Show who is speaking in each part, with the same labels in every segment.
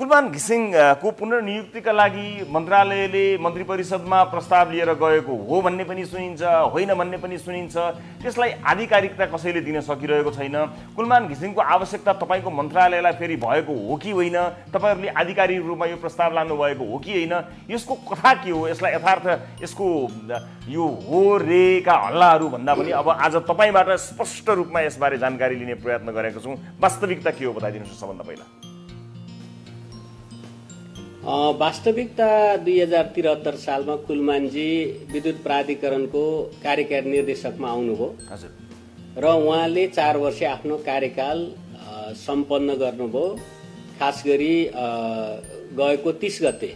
Speaker 1: कुलमान घिसिङको पुनर्नियुक्तिका लागि मन्त्रालयले मन्त्री परिषदमा प्रस्ताव लिएर गएको हो भन्ने पनि सुनिन्छ, होइन भन्ने पनि सुनिन्छ। त्यसलाई आधिकारिकता कसैले दिन सकिरहेको छैन। कुलमान घिसिङको आवश्यकता तपाईँको मन्त्रालयलाई फेरि भएको हो कि होइन, तपाईँहरूले आधिकारिक रूपमा यो प्रस्ताव लानुभएको हो कि होइन, यसको कथा के हो, यसलाई यथार्थ यसको यो हो रेका हल्लाहरू भन्दा पनि अब आज तपाईँबाट स्पष्ट रूपमा यसबारे जानकारी लिने प्रयत्न गरेको छौँ। वास्तविकता के हो बताइदिनुहोस् सबभन्दा पहिला।
Speaker 2: वास्तविकता 2073 सालमा कुलमानजी विद्युत प्राधिकरणको कार्यकारी निर्देशकमा आउनुभयो र उहाँले 4 वर्ष आफ्नो कार्यकाल सम्पन्न गर्नुभयो। खास गरी गएको 30 गते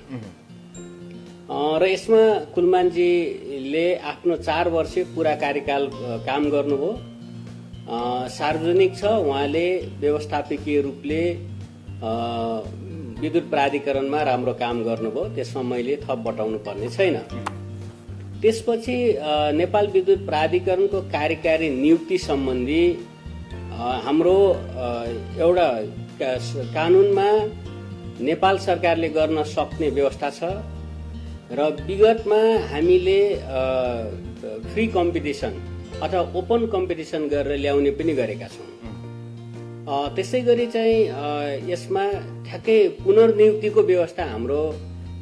Speaker 2: र यसमा कुलमानजीले आफ्नो 4 वर्ष पूरा कार्यकाल काम गर्नुभयो। सार्वजनिक छ, उहाँले व्यवस्थापकीय रूपले विद्युत प्राधिकरणमा राम्रो काम गर्नुभयो, त्यसमा मैले थप बताउनु पर्ने छैन। त्यसपछि नेपाल विद्युत प्राधिकरणको कार्यकारी नियुक्ति सम्बन्धी हाम्रो एउटा कानुनमा नेपाल सरकारले गर्न सक्ने व्यवस्था छ र विगतमा हामीले फ्री कम्पिटिसन अथवा ओपन कम्पिटिसन गरेर ल्याउने पनि गरेका छौँ। त्यसै गरी चाहिँ यसमा ठ्याक्कै पुनर्नियुक्तिको व्यवस्था हाम्रो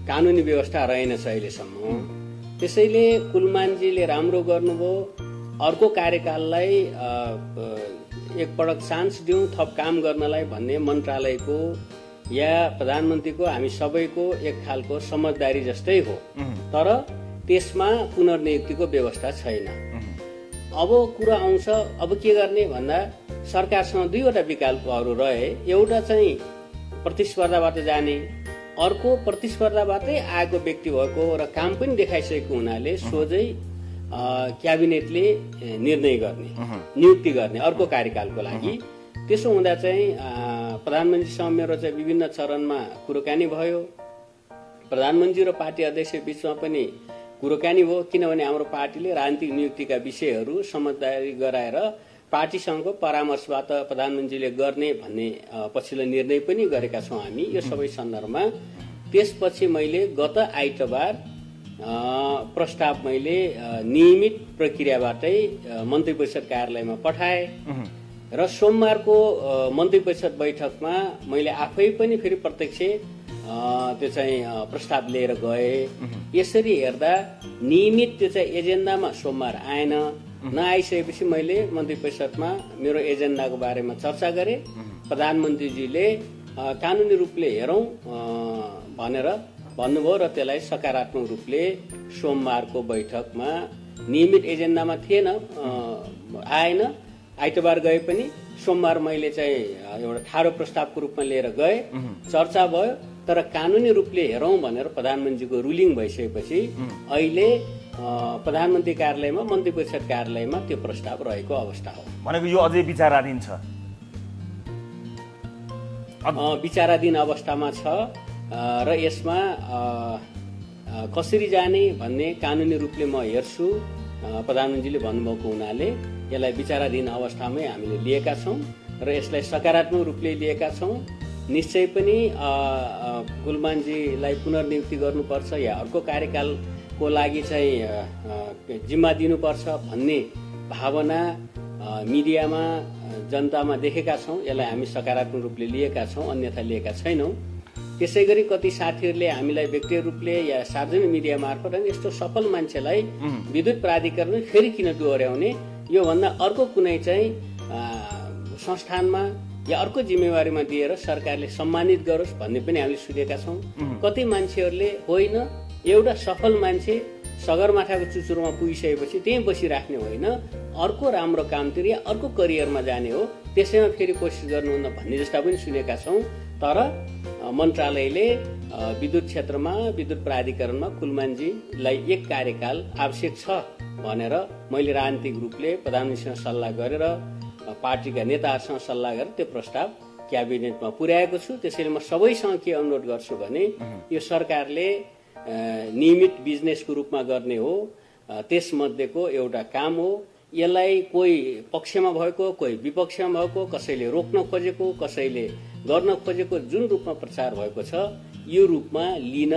Speaker 2: कानुनी व्यवस्था रहेनछ अहिलेसम्म। त्यसैले कुलमानजीले राम्रो गर्नुभयो, अर्को कार्यकाललाई एकपटक चान्स दिउँ थप काम गर्नलाई भन्ने मन्त्रालयको या प्रधानमन्त्रीको हामी सबैको एक खालको समझदारी जस्तै हो। तर त्यसमा पुनर्नियुक्तिको व्यवस्था छैन। अब कुरा आउँछ अब के गर्ने भन्दा सरकारसँग दुईवटा विकल्पहरू रहे। एउटा चाहिँ प्रतिस्पर्धाबाट जाने, अर्को प्रतिस्पर्धाबाटै आएको व्यक्ति भएको र काम पनि देखाइसकेको हुनाले सोझै क्याबिनेटले निर्णय गर्ने, नियुक्ति गर्ने अर्को कार्यकालको लागि। त्यसो हुँदा चाहिँ प्रधानमन्त्रीसँग मेरो चाहिँ विभिन्न चरणमा कुराकानी भयो। प्रधानमन्त्री र पार्टी अध्यक्ष बीचमा पनि कुराकानी भयो, किनभने हाम्रो पार्टीले राजनीतिक नियुक्तिका विषयहरू समझदारी गराएर पार्टीसँगको परामर्शबाट प्रधानमन्त्रीले गर्ने भन्ने पछिल्लो निर्णय पनि गरेका छौँ हामी यो सबै सन्दर्भमा। त्यसपछि मैले गत आइतबार प्रस्ताव मैले नियमित प्रक्रियाबाटै मन्त्री परिषद कार्यालयमा पठाएँ र सोमबारको मन्त्री परिषद बैठकमा मैले आफै पनि फेरि प्रत्यक्ष त्यो चाहिँ प्रस्ताव लिएर गए। यसरी हेर्दा नियमित त्यो चाहिँ एजेन्डामा सोमबार आएन। नआइसकेपछि मैले मन्त्री परिषदमा मेरो एजेन्डाको बारेमा चर्चा गरेँ। प्रधानमन्त्रीजीले कानुनी रूपले हेरौँ भनेर भन्नुभयो र त्यसलाई सकारात्मक रूपले सोमबारको बैठकमा नियमित एजेन्डामा थिएन, आएन। आइतबार गए पनि सोमबार मैले चाहिँ एउटा ठाडो प्रस्तावको रूपमा लिएर गए, चर्चा भयो। तर कानुनी रूपले हेरौँ भनेर प्रधानमन्त्रीको रुलिङ भइसकेपछि अहिले प्रधानमन्त्री कार्यालयमा मन्त्री परिषद कार्यालयमा त्यो प्रस्ताव रहेको अवस्था हो।
Speaker 1: भनेको यो अझै विचाराधीन छ?
Speaker 2: विचाराधीन अवस्थामा छ र यसमा कसरी जाने भन्ने कानुनी रूपले म हेर्छु। प्रधानमन्त्रीले भन्नुभएको हुनाले यसलाई विचाराधीन अवस्थामै हामीले लिएका छौँ र यसलाई सकारात्मक रूपले लिएका छौँ। निश्चय पनि कुलमानजीलाई पुनर्नियुक्ति गर्नुपर्छ या अर्को कार्यकालको लागि चाहिँ जिम्मा दिनुपर्छ भन्ने भावना मिडियामा जनतामा देखेका छौँ। यसलाई हामी सकारात्मक रूपले लिएका छौँ, अन्यथा लिएका छैनौँ। त्यसै गरी कति साथीहरूले हामीलाई व्यक्तिगत रूपले या सार्वजनिक मिडिया मार्फत यस्तो सफल मान्छेलाई विद्युत प्राधिकरण फेरि किन दोहोर्याउने, यो भन्दा अर्को कुनै चाहिँ संस्थानमा या अर्को जिम्मेवारीमा दिएर सरकारले सम्मानित गरोस् भन्ने पनि हामीले सुनेका छौँ। कति मान्छेहरूले होइन एउटा सफल मान्छे सगरमाथाको चुचुरोमा पुगिसकेपछि त्यहीँ बसिराख्ने होइन, अर्को राम्रो कामतिर या अर्को करियरमा जाने हो, त्यसैमा फेरि कोसिस गर्नुहुन्न भन्ने जस्ता पनि सुनेका छौँ। तर मन्त्रालयले विद्युत क्षेत्रमा विद्युत प्राधिकरणमा कुलमानजीलाई एक कार्यकाल आवश्यक छ भनेर मैले राजनीतिक रूपले प्रधानमन्त्रीसँग सल्लाह गरेर पार्टीका नेताहरूसँग सल्लाह गरेर त्यो प्रस्ताव क्याबिनेटमा पुर्याएको छु। त्यसैले म सबैसँग के अनुरोध गर्छु भने यो सरकारले नियमित बिजनेसको रूपमा गर्ने हो, त्यसमध्येको एउटा काम हो। यसलाई कोही पक्षमा भएको कोही विपक्षमा भएको, कसैले रोक्न खोजेको कसैले गर्न खोजेको जुन रूपमा प्रचार भएको छ यो रूपमा लिन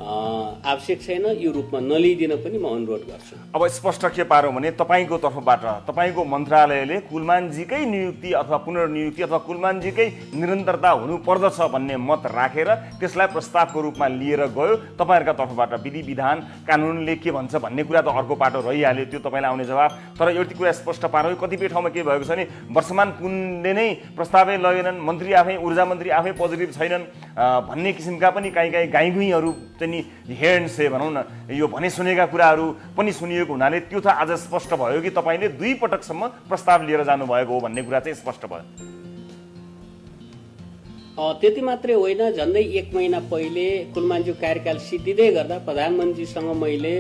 Speaker 2: आवश्यक छैन। यो रूपमा नलिदिन पनि म अनुरोध गर्छु।
Speaker 1: अब स्पष्ट के पारौँ भने तपाईँको तर्फबाट तपाईँको मन्त्रालयले कुलमानजीकै नियुक्ति अथवा पुनर्नियुक्ति अथवा कुलमानजीकै निरन्तरता हुनुपर्दछ भन्ने मत राखेर त्यसलाई प्रस्तावको रूपमा लिएर गयो। तपाईँहरूका तर्फबाट विधि विधान कानुनले के भन्छ भन्ने कुरा त अर्को पाटो रहिहाल्यो, त्यो तपाईँलाई आउने जवाब। तर एउटी कुरा स्पष्ट पारौँ, कतिपय ठाउँमा के भएको छ भने वर्षमान पुनले नै प्रस्तावै लगेनन्, मन्त्री आफै ऊर्जा मन्त्री आफै पोजिटिभ छैनन् भन्ने किसिमका पनि काहीँ गाईगुईहरू हेड से भनौँ न, यो भने सुनेका कुराहरू पनि सुनिएको हुनाले त्यो त आज स्पष्ट भयो कि तपाईँले 2 पटकसम्म प्रस्ताव लिएर जानुभएको हो भन्ने कुरा चाहिँ स्पष्ट भयो।
Speaker 2: त्यति मात्रै होइन, झन्डै 1 महिना पहिले कुलमानजी कार्यकाल सिद्धिँदै गर्दा प्रधानमन्त्रीसँग मैले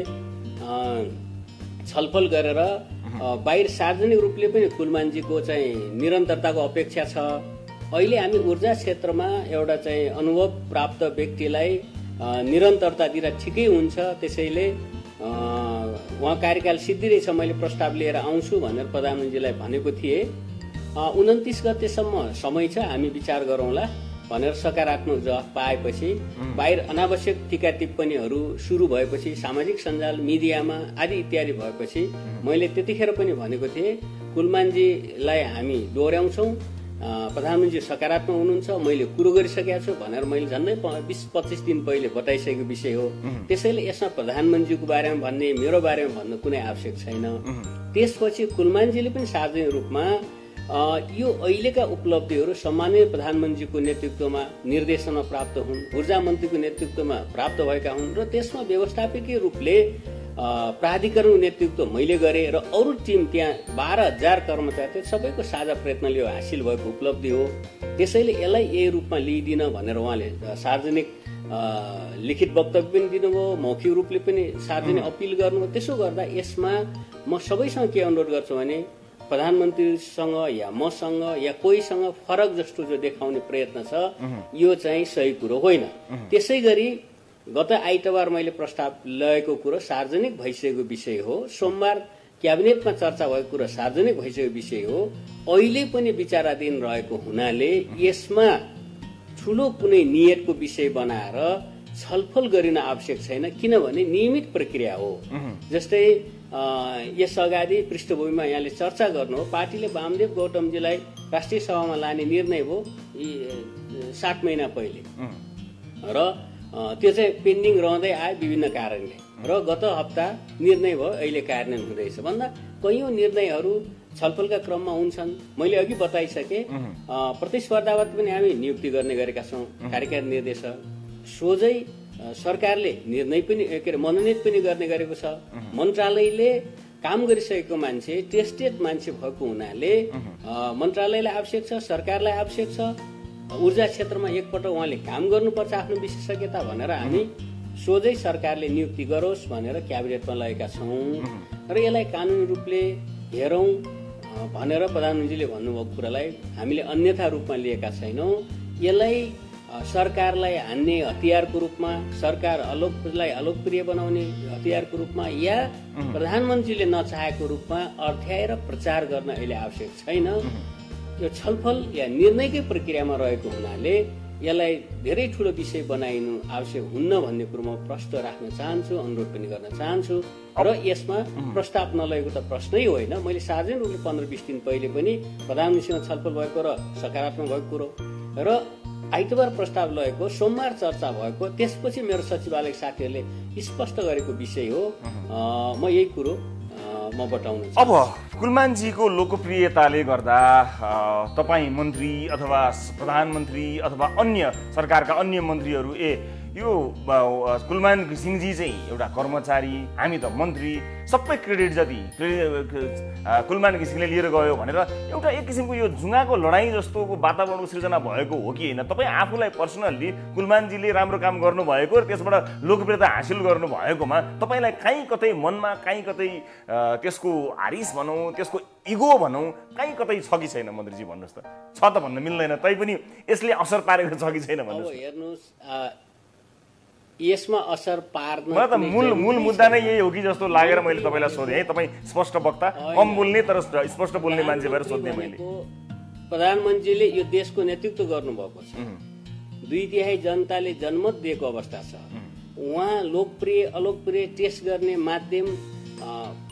Speaker 2: छलफल गरेर बाहिर सार्वजनिक रूपले पनि कुलमानजीको चाहिँ निरन्तरताको अपेक्षा छ। अहिले हामी ऊर्जा क्षेत्रमा एउटा चाहिँ अनुभव प्राप्त व्यक्तिलाई निरन्तरता दिँदा ठिकै हुन्छ, त्यसैले उहाँ कार्यकाल सिद्धिरहेछ, मैले प्रस्ताव लिएर आउँछु भनेर प्रधानमन्त्रीलाई भनेको थिएँ। 29 गतेसम्म समय छ, हामी विचार गरौँला भनेर सकारात्मक जवाफ पाएपछि बाहिर अनावश्यक टीका टिप्पणीहरू सुरु भएपछि सामाजिक सञ्जाल मिडियामा आदि इत्यादि भएपछि मैले त्यतिखेर पनि भनेको थिएँ कुलमानजीलाई हामी दोहोऱ्याउँछौँ, प्रधानमन्त्री सकारात्मक हुनुहुन्छ, मैले कुरो गरिसकेको छु भनेर मैले झन्डै 20-25 दिन पहिले बताइसकेको विषय हो। त्यसैले यसमा प्रधानमन्त्रीको बारेमा भन्ने मेरो बारेमा भन्नु कुनै आवश्यक छैन। त्यसपछि कुलमानजीले पनि सार्वजनिक रूपमा यो अहिलेका उपलब्धिहरू सम्माननीय प्रधानमन्त्रीको नेतृत्वमा निर्देशनमा प्राप्त हुन्, ऊर्जा मन्त्रीको नेतृत्वमा प्राप्त भएका हुन् र त्यसमा व्यवस्थापकीय रूपले प्राधिकरणको नेतृत्व मैले गरेँ र अरू टिम त्यहाँ 12,000 कर्मचारी थियो, सबैको साझा प्रयत्नले हासिल भएको उपलब्धि हो। त्यसैले यसलाई यही रूपमा लिइदिन भनेर उहाँले सार्वजनिक लिखित वक्तव्य पनि दिनुभयो, मौखिक रूपले पनि सार्वजनिक अपिल गर्नुभयो। त्यसो गर्दा यसमा म सबैसँग के अनुरोध गर्छु भने प्रधानमन्त्रीसँग या मसँग या कोहीसँग फरक जस्तो जो देखाउने प्रयत्न छ यो चाहिँ सही कुरो होइन। त्यसै गरी गत आइतबार मैले प्रस्ताव लगेको कुरो सार्वजनिक भइसकेको विषय हो, सोमबार क्याबिनेटमा चर्चा भएको कुरो सार्वजनिक भइसकेको विषय हो, अहिले पनि विचाराधीन रहेको हुनाले यसमा ठूलो कुनै नियतको विषय बनाएर छलफल गरिन आवश्यक छैन, किनभने नियमित प्रक्रिया हो। जस्तै यस अगाडि पृष्ठभूमिमा यहाँले चर्चा गर्नु हो, पार्टीले वामदेव गौतमजीलाई राष्ट्रिय सभामा लाने निर्णय भयो 7 महिना पहिले र त्यो चाहिँ पेन्डिङ रहँदै आयो विभिन्न कारणले र गत हप्ता निर्णय भयो, अहिले कार्यान्वयन हुँदैछ भन्दा कैयौं निर्णयहरू छलफलका क्रममा हुन्छन्। मैले अघि बताइसकेँ प्रतिस्पर्धाबाट पनि हामी नियुक्ति गर्ने गरेका छौँ, कार्यकारी निर्देशक सोझै सरकारले निर्णय पनि मनोनित पनि गर्ने गरेको छ। मन्त्रालयले काम गरिसकेको मान्छे टेस्टेड मान्छे भएको हुनाले मन्त्रालयलाई आवश्यक छ, सरकारलाई आवश्यक छ, ऊर्जा क्षेत्रमा एकपल्ट उहाँले काम गर्नुपर्छ आफ्नो विशेषज्ञता भनेर हामी सोझै सरकारले नियुक्ति गरोस् भनेर क्याबिनेटमा लगेका छौँ र यसलाई कानुनी रूपले हेरौँ भनेर प्रधानमन्त्रीले भन्नुभएको कुरालाई हामीले अन्यथा रूपमा लिएका छैनौँ। यसलाई सरकारलाई हान्ने हतियारको रूपमा, सरकारलाई अलोकप्रिय बनाउने हतियारको रूपमा या प्रधानमन्त्रीले नचाहेको रूपमा अर्थ्याएर प्रचार गर्न अहिले आवश्यक छैन। यो छलफल या निर्णयकै प्रक्रियामा रहेको हुनाले यसलाई धेरै ठूलो विषय बनाइनु आवश्यक हुन्न भन्ने कुरो म प्रश्न राख्न चाहन्छु, अनुरोध पनि गर्न चाहन्छु। र यसमा प्रस्ताव नलगेको त प्रश्नै होइन। मैले सार्वजनिक रूपले 15-20 दिन पहिले पनि प्रधानमन्त्रीसँग छलफल भएको र सकारात्मक भएको कुरो र आइतबार प्रस्ताव लगेको, सोमबार चर्चा भएको, त्यसपछि मेरो सचिवालय साथीहरूले स्पष्ट गरेको विषय हो। म यही कुरो म बताउन चाहन्छु।
Speaker 1: अब कुलमानजीको लोकप्रियताले गर्दा तपाईँ मन्त्री अथवा प्रधानमन्त्री अथवा अन्य सरकारका अन्य मन्त्रीहरू यो कुलमान घिसिङजी चाहिँ एउटा कर्मचारी, हामी त मन्त्री, सबै क्रेडिट जति कुलमान घिसिङले लिएर गयो भनेर एउटा एक किसिमको यो जुङ्गाको लडाईँ जस्तोको वातावरणको सृजना भएको हो कि होइन? तपाईँ आफूलाई पर्सनल्ली कुलमानजीले राम्रो काम गर्नुभएको र त्यसबाट लोकप्रियता हासिल गर्नुभएकोमा तपाईँलाई काहीँ कतै मनमा काहीँ कतै त्यसको हारिस भनौँ, त्यसको इगो भनौँ, काहीँ कतै छ कि छैन? मन्त्रीजी भन्नुहोस् त। छ त भन्न मिल्दैन, तैपनि यसले असर पारेको छ कि छैन भन्नुहोस्।
Speaker 2: हेर्नुहोस्, यसमा असर पार्न
Speaker 1: मलाई त मूल मुद्दा नै यही हो कि जस्तो लागेर मैले तपाईँलाई सोधेँ है। तपाईँ स्पष्ट वक्ता, कम बोल्ने तर स्पष्ट बोल्ने मान्छे भएर सोध्ने मैले।
Speaker 2: प्रधानमन्त्रीले यो देशको नेतृत्व गर्नुभएको छ, 2/3 जनताले जनमत दिएको अवस्था छ। उहाँ लोकप्रिय अलोकप्रिय टेस्ट गर्ने माध्यम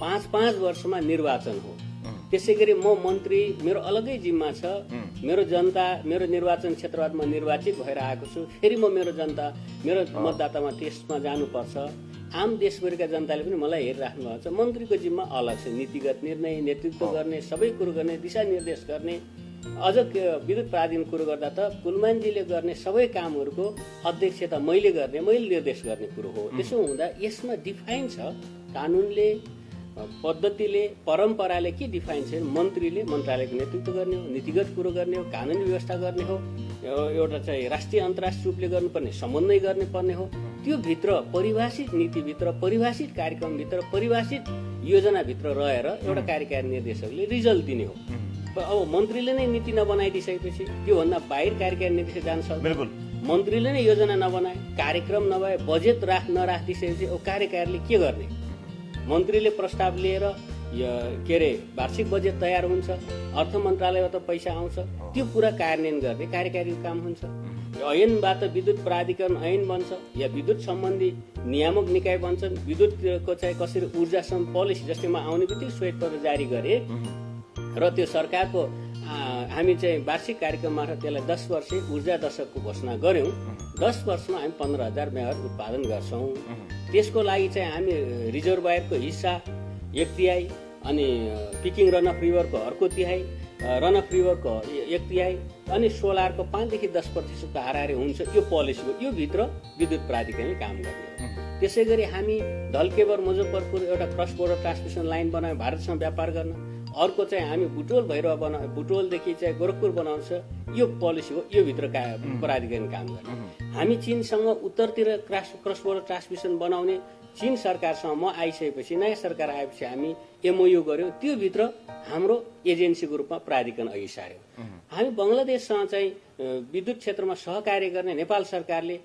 Speaker 2: 5-5 वर्षमा निर्वाचन हो। त्यसै गरी म मन्त्री, मेरो अलग्गै जिम्मा छ। मेरो जनता, मेरो निर्वाचन क्षेत्रबाट म निर्वाचित भएर आएको छु। फेरि म मेरो जनता, मेरो मतदातामा टेस्टमा जानुपर्छ। आम देशभरिका जनताले पनि मलाई हेरिराख्नु भएको छ। मन्त्रीको जिम्मा अलग छ, नीतिगत निर्णय, नेतृत्व गर्ने, सबै कुरो गर्ने, दिशानिर्देश गर्ने। अझ विद्युत प्राधिकरण कुरो गर्दा त कुलमानजीले गर्ने सबै कामहरूको अध्यक्षता मैले गर्ने, मैले निर्देश गर्ने कुरो हो। त्यसो हुँदा यसमा डिफाइन छ, कानुनले, पद्धतिले, परम्पराले के डिफाइन छ? मन्त्रीले मन्त्रालयको नेतृत्व गर्ने हो, नीतिगत कुरो गर्ने हो, कानुनी व्यवस्था गर्ने हो, एउटा चाहिँ राष्ट्रिय अन्तर्राष्ट्रिय रूपले गर्नुपर्ने समन्वय गर्नुपर्ने हो। त्यो भित्र परिभाषित नीतिभित्र, परिभाषित कार्यक्रमभित्र, परिभाषित योजनाभित्र रहेर एउटा कार्यकारी निर्देशकले रिजल्ट दिने हो। अब मन्त्रीले नै नीति नबनाइदिसकेपछि त्योभन्दा बाहिर कार्यकारी निर्देशक जान सक्छ।
Speaker 1: बिल्कुल।
Speaker 2: मन्त्रीले नै योजना नबनाए, कार्यक्रम नभए, बजेट नराखिदिसकेपछि अब कार्यकारीले के गर्ने? मन्त्रीले प्रस्ताव लिएर के अरे वार्षिक बजेट तयार हुन्छ, अर्थ मन्त्रालयबाट पैसा आउँछ, त्यो पुरा कार्यान्वयन गर्ने कार्यकारीको काम हुन्छ। ऐनबाट विद्युत प्राधिकरण ऐन बन्छ या विद्युत सम्बन्धी नियामक निकाय बन्छन्। विद्युतको चाहिँ कसरी ऊर्जासम्म पोलिसी, जस्तै म आउने बित्तिकै श्वेतपत्र जारी गरेँ र त्यो सरकारको हामी चाहिँ वार्षिक कार्यक्रम मार्फत त्यसलाई 10 वर्षे ऊर्जा दशकको घोषणा गऱ्यौँ। 10 वर्षमा हामी 15,000 मेगावाट उत्पादन गर्छौँ। त्यसको लागि चाहिँ हामी रिजर्भयरको हिस्सा 1/3 अनि पिकिङ रन अफ रिभरको अर्को तिहाई, रन अफ रिभरको 1/3 अनि सोलरको 5 देखि 10% हाराहारी हुन्छ। यो पोलिसी हो, यो भित्र विद्युत प्राधिकरणले काम गर्ने हो। त्यसै गरी हामी धलकेबर मुजफ्फरपुर एउटा क्रस बोर्डर ट्रान्समिसन लाइन बनायौँ भारतसँग व्यापार गर्न। अर्को चाहिँ हामी बुटोल भैरवा बनायौँ, बुटोलदेखि चाहिँ गोरखपुर बनाउँछ। यो पोलिसी हो, यो भित्र प्राधिकरण काम गर्ने। हामी चीनसँग उत्तरतिर क्रस बोर्डर ट्रान्समिसन बनाउने, चीन सरकारसँग म आइसकेपछि, नयाँ सरकार आएपछि हामी MOU गऱ्यौँ। त्यो भित्र हाम्रो एजेन्सीको रूपमा प्राधिकरण अघि सार्यौँ। हामी बङ्गलादेशसँग चाहिँ विद्युत क्षेत्रमा सहकार्य गर्ने नेपाल सरकारले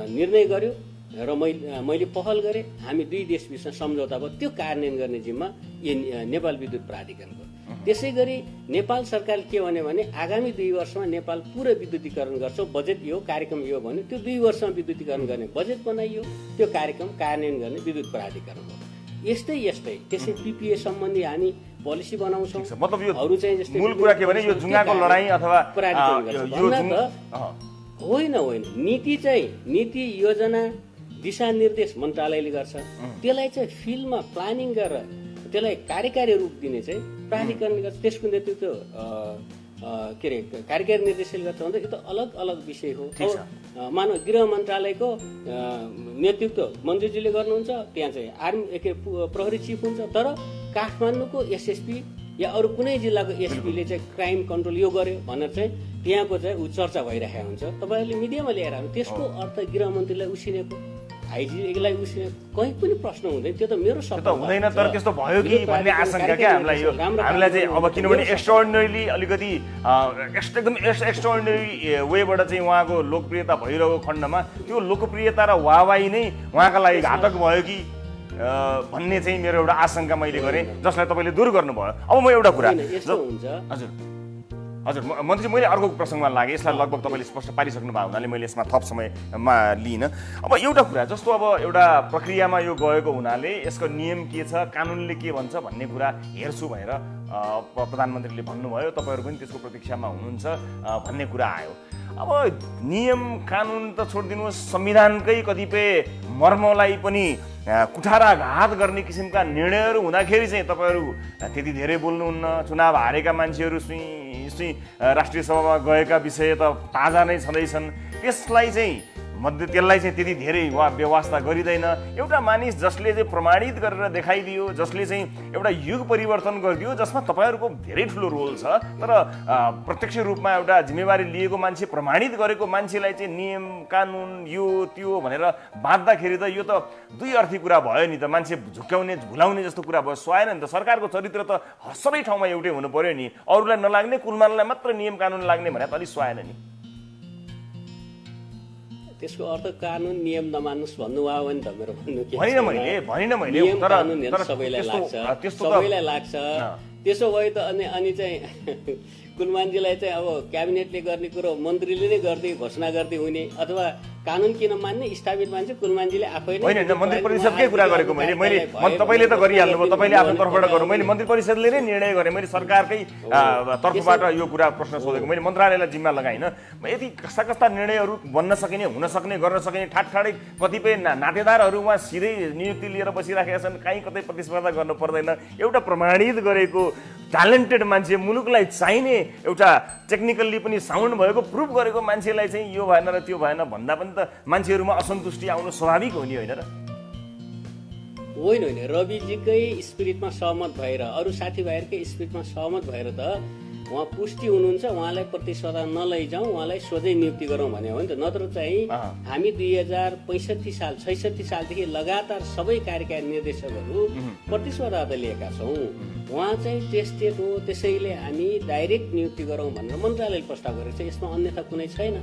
Speaker 2: निर्णय गर्यो र मैले पहल गरेँ। हामी दुई देशबीचमा सम्झौता भयो, त्यो कार्यान्वयन गर्ने जिम्मा नेपाल विद्युत प्राधिकरणको। त्यसै गरी नेपाल सरकार के भन्यो भने आगामी 2 वर्षमा नेपाल पुरै विद्युतीकरण गर्छ, बजेट यो, कार्यक्रम यो भन्यो। त्यो 2 वर्षमा विद्युतीकरण गर्ने बजेट बनाइयो, त्यो कार्यक्रम कार्यान्वयन गर्ने विद्युत प्राधिकरण हो। यस्तै त्यसै PPA सम्बन्धी हामी पोलिसी बनाउँछौँ।
Speaker 1: मतलब यो
Speaker 2: अरू चाहिँ जस्तै
Speaker 1: मूल कुरा के भने यो जुङ्गाको लडाई अथवा
Speaker 2: होइन, नीति योजना दिशानिर्देश मन्त्रालयले गर्छ। त्यसलाई चाहिँ फिल्डमा प्लानिङ गरेर त्यसलाई कार्यकारी रूप दिने चाहिँ प्राधिकरणले गर्छ। त्यसको नेतृत्व के अरे कार्यकारी निर्देशकले गर्छ भन्दा यो त अलग अलग विषय हो। मानव गृह मन्त्रालयको नेतृत्व मन्त्रीजीले गर्नुहुन्छ, त्यहाँ चाहिँ आर्मी प्रहरी चिफ हुन्छ। तर काठमाडौँको SSP या अरू कुनै जिल्लाको SPले चाहिँ क्राइम कन्ट्रोल यो गर्यो भनेर चाहिँ त्यहाँको चाहिँ चर्चा भइरहेको हुन्छ। तपाईँहरूले मिडियामा ल्याएर त्यसको अर्थ गृहमन्त्रीलाई उसिनेको, आइजीलाई उसिनेको कहीँ पनि प्रश्न हुँदैन। त्यो त मेरो शब्द
Speaker 1: हुँदैन। तर त्यस्तो भयो कि भन्ने आशंका क्या हामीलाई यो हामीलाई चाहिँ अब किनभने एक्स्ट्राअर्डिनरीली अलिकति एकदम एक्स्ट्राअर्डिनरी वेबाट चाहिँ उहाँको लोकप्रियता भइरहेको खण्डमा त्यो लोकप्रियता र वाहवाही नै उहाँका लागि घातक भयो कि भन्ने चाहिँ मेरो एउटा आशंका मैले गरेँ, जसलाई तपाईँले दूर गर्नुभयो। अब म एउटा कुरा हजुर मन्त्री, मैले अर्को प्रसङ्गमा लागेँ। यसलाई लगभग तपाईँले स्पष्ट पारिसक्नु भएको हुनाले मैले यसमा थप समयमा लिइनँ। अब एउटा कुरा जस्तो अब एउटा प्रक्रियामा यो गएको हुनाले यसको नियम के छ, कानुनले के भन्छ भन्ने कुरा हेर्छु भनेर प्रधानमन्त्रीले भन्नुभयो। तपाईँहरू पनि त्यसको प्रतीक्षामा हुनुहुन्छ भन्ने कुरा आयो। अब नियम कानुन त छोडिदिनुहोस्, संविधानकै कतिपय मर्मलाई पनि कुठाराघात गर्ने किसिमका निर्णयहरू हुँदाखेरि चाहिँ तपाईँहरू त्यति धेरै बोल्नुहुन्न। चुनाव हारेका मान्छेहरू राष्ट्रिय सभामा गएका विषय त ताजा नै छँदैछन्। त्यसलाई चाहिँ त्यति धेरै व्यवस्था गरिँदैन। एउटा मानिस जसले चाहिँ प्रमाणित गरेर देखाइदियो, जसले चाहिँ एउटा युग परिवर्तन गरिदियो, जसमा तपाईँहरूको धेरै ठुलो रोल छ, तर प्रत्यक्ष रूपमा एउटा जिम्मेवारी लिएको मान्छे, प्रमाणित गरेको मान्छेलाई चाहिँ नियम कानुन यो त्यो भनेर बाँध्दाखेरि त यो त दुई अर्थी कुरा भयो नि त। मान्छे झुक्याउने भुलाउने जस्तो कुरा भयो, सुहाएन नि त। सरकारको चरित्र त सबै ठाउँमा एउटै हुनु पर्यो नि। अरूलाई नलाग्ने, कुलमानलाई मात्र नियम कानुन लाग्ने भने त अलिक सुहाएन नि।
Speaker 2: त्यसको अर्थ कानुन नियम नमान्नुस् भन्नुभयो भने त मेरो भन्नु के
Speaker 1: भनिन मैले
Speaker 2: नियम
Speaker 1: तर
Speaker 2: कानुनहरू सबैलाई लाग्छ सबैलाई लाग्छ त्यसो भए त अनि चाहिँ कुलमानजीलाई चाहिँ अब क्याबिनेटले गर्ने कुरो मन्त्रीले नै गर्दै घोषणा गर्दै हुने अथवा कानुन किन मान्ने स्थापित मान्छे कुलमानजीले आफै नै
Speaker 1: होइन मन्त्री परिषदकै कुरा गरेको मैले तपाईँले त गरिहाल्नुभयो तपाईँले आफ्नो तर्फबाट गर्नु मैले मन्त्री परिषदले नै निर्णय गरेँ मैले सरकारकै तर्फबाट यो कुरा प्रश्न सोधेको मैले मन्त्रालयलाई जिम्मा लगाइन यति कस्ता कस्ता निर्णयहरू बन्न सकिने हुन सक्ने गर्न सकिने ठाडै कतिपय नातेदारहरू उहाँ सिधै नियुक्ति लिएर बसिराखेका छन् कहीँ कतै प्रतिस्पर्धा गर्नु पर्दैन एउटा प्रमाणित गरेको ट्यालेन्टेड मान्छे मुलुकलाई चाहिने एउटा टेक्निकल्ली पनि साउन्ड भएको प्रुभ गरेको मान्छेलाई चाहिँ यो भएन र त्यो भएन भन्दा पनि त मान्छेहरूमा असन्तुष्टि आउनु स्वाभाविक हो नि होइन र
Speaker 2: होइन रविजीकै स्पिरिटमा सहमत भएर अरू साथीभाइहरूकै स्पिरिटमा सहमत भएर त उहाँ पुष्टि हुनुहुन्छ उहाँलाई प्रतिस्पर्धा नलैजाउँ उहाँलाई सोझै नियुक्ति गरौँ भने हो नि त नत्र चाहिँ हामी 2065 सालदेखि लगातार सबै कार्यकारी निर्देशकहरू प्रतिस्पर्धा त लिएका छौँ उहाँ चाहिँ टेस्टेड हो त्यसैले हामी डाइरेक्ट नियुक्ति गरौँ भनेर मन्त्रालयले प्रस्ताव गरेको छ यसमा अन्यथा कुनै छैन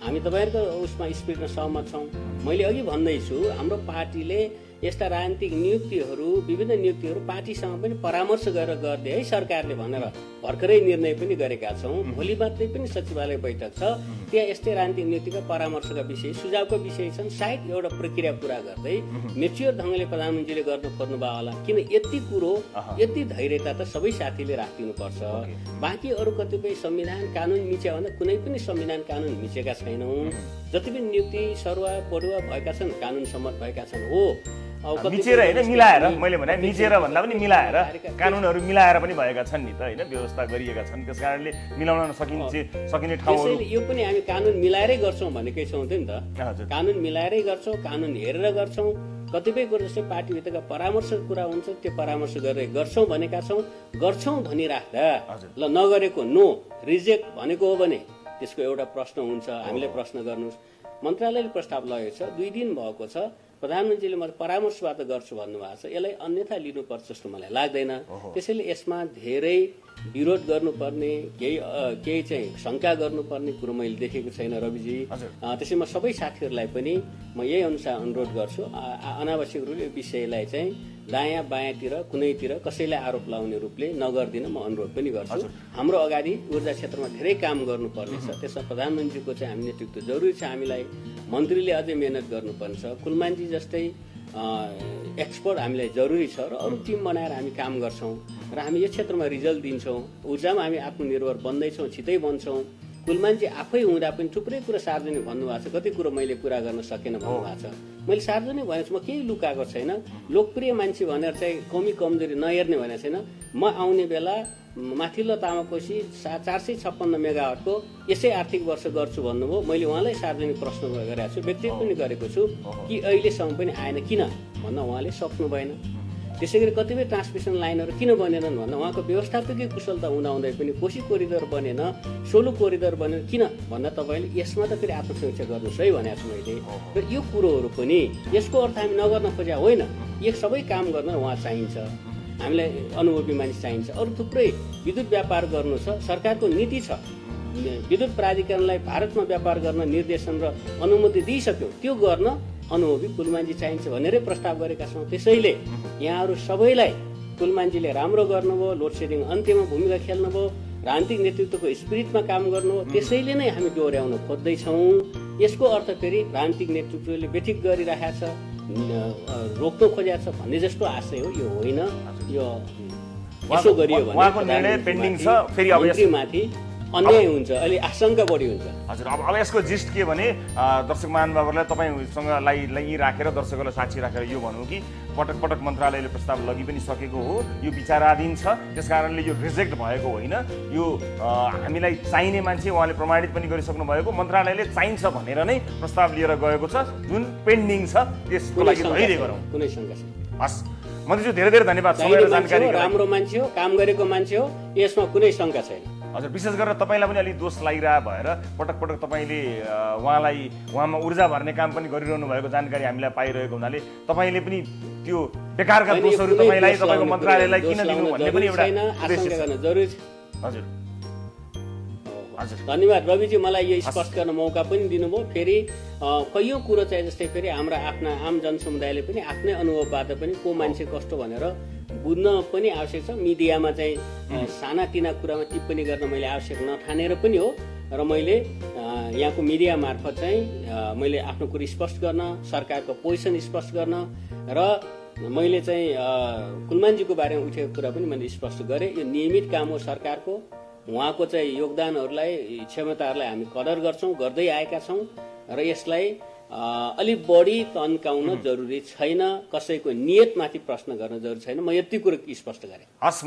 Speaker 2: हामी तपाईँहरूको उसमा स्पिरिटमा सहमत छौँ मैले अघि भन्दैछु हाम्रो पार्टीले यस्ता राजनीतिक नियुक्तिहरू विभिन्न नियुक्तिहरू पार्टीसँग पनि परामर्श गरेर गरिदिए है सरकारले भनेर भर्खरै निर्णय पनि गरेका छौँ भोलि मात्रै पनि सचिवालय बैठक छ त्यहाँ यस्तै राजनीतिक नियुक्तिका परामर्शका विषय सुझावका विषय छन् सायद एउटा प्रक्रिया पुरा गर्दै मेच्योर ढङ्गले प्रधानमन्त्रीले गर्न खोज्नुभयो होला किन यति कुरो यति धैर्यता त सबै साथीले राखिदिनुपर्छ बाँकी अरू कतिपय संविधान कानुन मिच्यो भने कुनै पनि संविधान कानुन मिचेका छैनौँ जति पनि नियुक्ति सरुवा पडुवा भएका छन् कानुन सम्मत भएका छन् हो
Speaker 1: मिचेर होइन मिलाएर मैले भने मिचेर भन्दा पनि मिलाएर कानुनहरू मिलाएर पनि भएका छन् नि त होइन व्यवस्था गरिएका छन् त्यस कारणले मिलाउन सकिने ठाउँहरू
Speaker 2: यो पनि हामी कानुन मिलाएरै गर्छौँ भनेकै छौँ नि त कानुन मिलाएरै गर्छौँ कानुन हेरेर गर्छौँ कतिपय कुरो जस्तै पार्टीभित्रका परामर्श कुरा हुन्छ त्यो परामर्श गरेर गर्छौँ भनेका छौँ गर्छौँ भनिराख्दा ल नगरेको नो रिजेक्ट भनेको हो भने त्यसको एउटा प्रश्न हुन्छ हामीले प्रश्न गर्नुहोस् मन्त्रालयले प्रस्ताव लगेको छ 2 दिन भएको छ प्रधानमन्त्रीले म परामर्शबाट गर्छु भन्नुभएको छ यसलाई अन्यथा लिनुपर्छ जस्तो मलाई लाग्दैन त्यसैले यसमा धेरै विरोध गर्नुपर्ने केही चाहिँ शङ्का गर्नुपर्ने कुरो मैले देखेको छैन रविजी त्यसैले म सबै साथीहरूलाई पनि म यही अनुसार अनुरोध गर्छु अनावश्यक रूपले यो विषयलाई चाहिँ दायाँ बायाँतिर कुनैतिर कसैलाई आरोप लाउने रूपले नगर्दिन म अनुरोध पनि गर्छु हाम्रो अगाडि ऊर्जा क्षेत्रमा धेरै काम गर्नुपर्ने छ त्यसमा प्रधानमन्त्रीको चाहिँ हामी नेतृत्व जरुरी छ हामीलाई मन्त्रीले अझै मेहनत गर्नुपर्ने छ कुलमानजी जस्तै एक्सपर्ट हामीलाई जरुरी छ र अरू टिम बनाएर हामी काम गर्छौँ र हामी यो क्षेत्रमा रिजल्ट दिन्छौँ ऊर्जामा हामी आत्मनिर्भर बन्दैछौँ छिटै बन्छौँ कुलमानजी आफै हुँदा पनि थुप्रै कुरा सार्वजनिक भन्नुभएको छ कति कुरो मैले पुरा गर्न सकेन भन्नुभएको छ मैले सार्वजनिक भनेको छु म केही लुकाएको छैन लोकप्रिय मान्छे भनेर चाहिँ कमी कमजोरी नहेर्ने भनेको छैन म आउने बेला माथिल्लो तामाकोशी 456 मेगावाटको यसै आर्थिक वर्ष गर्छु भन्नुभयो मैले उहाँलाई सार्वजनिक प्रश्न गरेको छु व्यक्तिगत पनि गरेको छु कि अहिलेसम्म पनि आएन किन भन्न उहाँले सक्नु भएन त्यसै गरी कतिपय ट्रान्समिसन लाइनहरू किन बनेनन् भन्दा उहाँको व्यवस्थापकीय कुशलता हुँदाहुँदै पनि कोशी कोरिडोर बनेन सोलु कोरिडोर बनेन किन भन्दा तपाईँले यसमा त फेरि आत्मसमीक्षा गर्नुहोस् है भनेको छु मैले र यो कुरोहरू पनि यसको अर्थ हामी नगर्न खोज्या होइन यो सबै काम गर्न उहाँ चाहिन्छ हामीलाई अनुभवी मानिस चाहिन्छ अरू थुप्रै विद्युत व्यापार गर्नु छ सरकारको नीति छ विद्युत प्राधिकरणलाई भारतमा व्यापार गर्न निर्देशन र अनुमति दिइसक्यो त्यो गर्न अनुभवी कुलमानजी चाहिन्छ भनेरै प्रस्ताव गरेका छौँ त्यसैले यहाँहरू सबैलाई कुलमानजीले राम्रो गर्नुभयो लोड सेडिङ अन्त्यमा भूमिका खेल्नुभयो राजनीतिक नेतृत्वको स्पिरिटमा काम गर्नुभयो त्यसैले नै हामी दोहोऱ्याउन खोज्दैछौँ यसको अर्थ फेरि राजनीतिक नेतृत्वले बेठिक गरिरहेको छ रोक्न खोजेको छ भन्ने जस्तो आशय हो यो होइन यो यसो गरियो भने
Speaker 1: उहाँको निर्णय पेन्डिङ छ फेरि अब
Speaker 2: माथि अन्याय हुन्छ अलि आशंका बढी हुन्छ
Speaker 1: हजुर अब यसको जिस्ट के भने दर्शक महानुभावहरूलाई तपाईँसँग राखेर दर्शकहरूलाई साक्षी राखेर यो भनौँ कि पटक पटक मन्त्रालयले प्रस्ताव लगि पनि सकेको हो यो विचाराधीन छ त्यस कारणले यो रिजेक्ट भएको होइन यो हामीलाई चाहिने मान्छे उहाँले प्रमाणित पनि गरिसक्नु भएको मन्त्रालयले चाहिन्छ भनेर नै प्रस्ताव लिएर गएको छ जुन पेन्डिङ छ त्यसको लागि धैर्य गरौँ
Speaker 2: कुनै शङ्का छैन
Speaker 1: हस् मन्त्रीज्यू धेरै धेरै धन्यवाद समय र जानकारी
Speaker 2: राम्रो मान्छे हो काम गरेको मान्छे हो यसमा कुनै शङ्का छैन
Speaker 1: हजुर विशेष गरेर तपाईँलाई पनि अलिक दोष लागिरह भएर पटक पटक तपाईँले उहाँमा ऊर्जा भर्ने काम पनि गरिरहनु भएको जानकारी हामीलाई पाइरहेको हुनाले तपाईँले पनि त्यो बेकारका दोषहरू तपाईँलाई तपाईँको मन्त्रालयलाई किन दिनु भन्ने पनि एउटा
Speaker 2: जरुरी
Speaker 1: हजुर हजुर।
Speaker 2: धन्यवाद रविजी, मलाई यो स्पष्ट गर्न मौका पनि दिनुभयो। फेरि कैयौँ कुरो चाहिँ जस्तै फेरि हाम्रा आफ्ना आम जनसमुदायले पनि आफ्नै अनुभवबाट पनि को मान्छे कस्तो भनेर बुझ्न पनि आवश्यक छ। मिडियामा चाहिँ सानातिना कुरामा टिप्पणी गर्न मैले आवश्यक नठानेर पनि हो, र मैले यहाँको मिडिया मार्फत चाहिँ मैले आफ्नो कुरो स्पष्ट गर्न, सरकारको पोजिसन स्पष्ट गर्न, र मैले चाहिँ कुलमानजीको बारेमा उठेको कुरा पनि मैले स्पष्ट गरेँ। यो नियमित काम हो सरकारको। उहाँको चाहिँ योगदानहरूलाई, क्षमताहरूलाई हामी कदर गर्छौँ, गर्दै आएका छौँ, र यसलाई अलिक बढी तन्काउन जरुरी छैन, कसैको नियतमाथि प्रश्न गर्न जरुरी छैन। म यति कुरो स्पष्ट गरेँ।